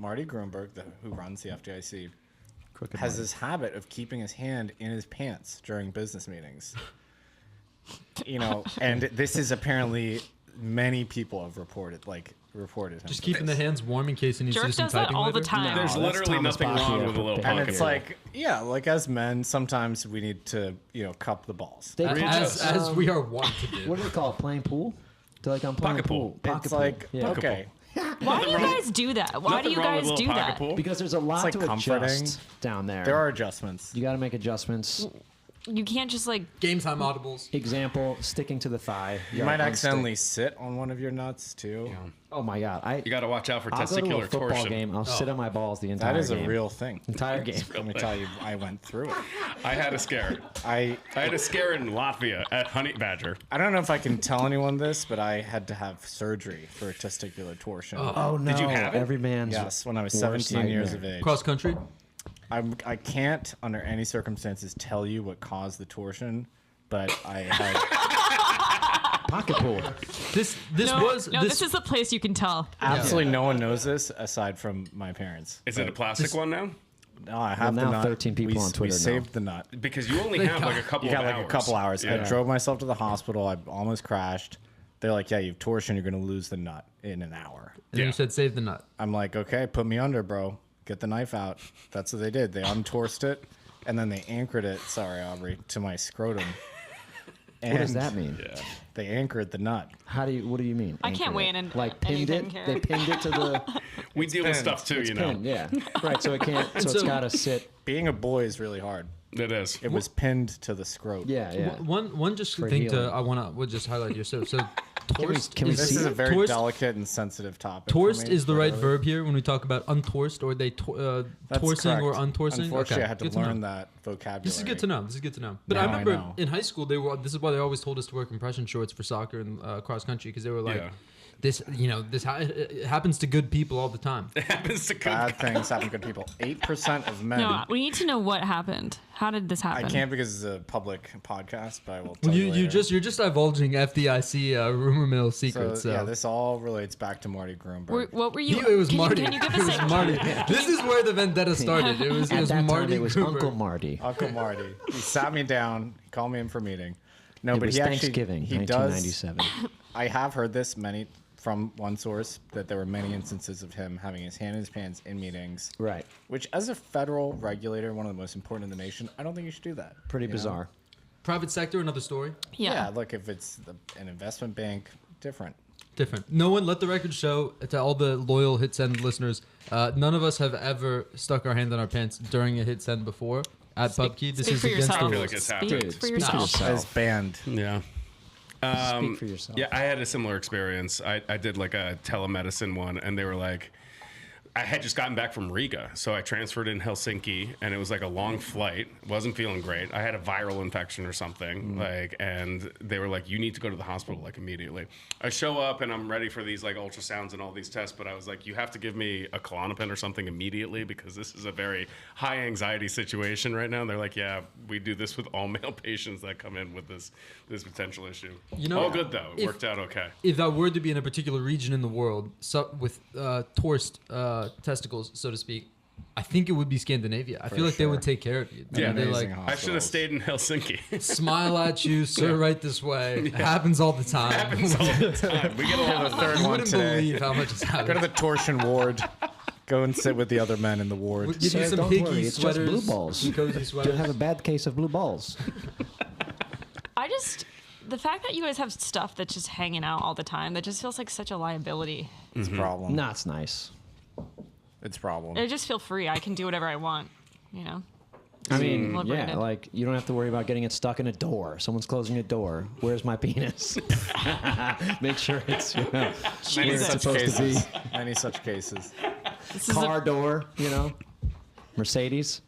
Marty Gruenberg, who runs the FDIC, has this habit of keeping his hand in his pants during business meetings. And this is apparently many people have reported him. Just keeping the hands warm in case he needs to do Jerk some does that typing all later. the time. There's literally nothing wrong with a little pocket And it's like as men, sometimes we need to, cup the balls. As we are wont to do. What do they call it? Playing pool? I'm playing Pocket pool. Pocket It's pool. like, Yeah. okay. Why do you guys do that? Why do you guys do that? Because there's a lot like to comforting. adjust down there. There are adjustments. You got to make adjustments. You can't just Game time audibles. Example, sticking to the thigh. You might accidentally sit on one of your nuts, too. Yeah. Oh, my God. You got to watch out for I'll go to a testicular football torsion. game. I'll sit on my balls the entire game. That is a real thing. Entire game. Let me tell you, I went through it. I had a scare. I had a scare in Latvia at Honey Badger. I don't know if I can tell anyone this, but I had to have surgery for a testicular torsion. Oh, no. Did you have it? Every man's Yes, when I was worst 17 years nightmare. of age. Cross country. I can't, under any circumstances, tell you what caused the torsion, but I had Pocket pool. This is the place you can tell. absolutely no one knows this aside from my parents. Is it a plastic one now? No, I have Well, the now nut. 13 people on Twitter We know. saved the nut. Because you only have like a couple You of got hours. like a couple hours. Yeah. I drove myself to the hospital. I almost crashed. They're like, yeah, you've torsion. You're going to lose the nut in an hour. And then you said save the nut. I'm like, okay, put me under, bro. Get the knife out. That's what they did. They untorsed it, and then they anchored it, sorry, Aubrey, to my scrotum. What does that mean? They anchored the nut. What do you mean? I can't anchor weigh it? in Like pinned anything it? here. They pinned it to the We deal with stuff too, you know. pin, yeah. Right, so it can't so it's gotta sit. Being a boy is really hard. It is. It was pinned to the scrot. Yeah. One just For thing healing. I would just highlight here. So torst can we This see is a it? very Torst- delicate and sensitive topic. for Torst me, is the right really. verb here when we talk about untorsed or That's torsing or correct. untorsing. Unfortunately, Okay, I had to good learn know. that vocabulary. This is good to know. But Now I I remember know. in high school this is why they always told us to wear compression shorts for soccer and cross country because they were like, Yeah. it happens to good people all the time. It happens to good Bad things happen to good people. 8% of men. No, we need to know what happened. How did this happen? I can't because it's a public podcast, but I will Well, tell you later. you're just divulging FDIC rumor mill secrets. Yeah, this all relates back to Marty Gruenberg. What were you? It was can Marty. You give It us was a, Marty. This is where the vendetta started. It was At that Marty. time, it was Gruber. Uncle Marty. Uncle Marty. He sat me down, he called me in for a meeting. No, It but was he actually Thanksgiving, he does. 1997. I have heard this from one source that there were many instances of him having his hand in his pants in meetings. Right. Which, as a federal regulator, one of the most important in the nation, I don't think you should do that. Pretty You know? bizarre. Private sector, another story. Yeah, look, if it's an investment bank, different. Different. No one, let the record show to all the loyal Hit Send listeners, none of us have ever stuck our hand in our pants during a Hit Send before at PubKey. This Speak is for against yourself. the I feel rules. like it's Speak happened. for yourself. As banned. Yeah. Speak for yourself. Yeah, I had a similar experience. I did like a telemedicine one, and they were like, I had just gotten back from Riga, so I transferred in Helsinki, and it was like a long flight. Wasn't feeling great. I had a viral infection or something, and they were like, "You need to go to the hospital like immediately." I show up, and I'm ready for these like ultrasounds and all these tests, but I was like, "You have to give me a Klonopin or something immediately because this is a very high anxiety situation right now." And they're like, "Yeah, we do this with all male patients that come in with this potential issue." You know, all good though. It if- worked out okay. If I were to be in a particular region in the world with tourist testicles, so to speak, I think it would be Scandinavia. I feel like they sure. would take care of you. Yeah, they're amazing like, I should have hospitals. stayed in Helsinki. smile at you, sir, right this way. It happens all the time. Happens all the time. We get a lot of Third You one wouldn't today. believe how much it's Go to happening. the torsion ward. Go and sit with the other men in the ward. We'll give you Sir, some don't higgy worry, it's just sweaters, blue balls. some cozy Don't sweaters. have a bad case of blue balls. The fact that you guys have stuff that's just hanging out all the time, that just feels like such a liability. It's a problem. Nah, it's nice. It's a problem. I just feel free. I can do whatever I want, you know? I mean, Liberated. yeah, like you don't have to worry about getting it stuck in a door. Someone's closing a door. Where's my penis? Make sure it's Many where it's such supposed to be. cases. Many such cases. This is Car door, Mercedes.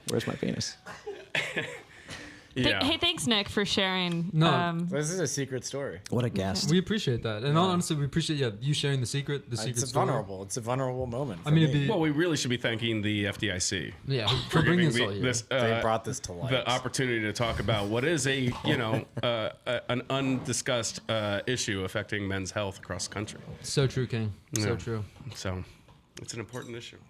Where's my penis? Yeah. Hey, thanks, Nick, for sharing. No. This is a secret story. What a guest. We appreciate that, and honestly, we appreciate you sharing the secret. The secret It's story. vulnerable. It's a vulnerable moment. I mean, it'd me. be Well, we really should be thanking the FDIC for bringing us me all here. this, they brought this to light. the opportunity to talk about what is an undiscussed issue affecting men's health across the country. So true, King. So Yeah. true. So It's an important issue.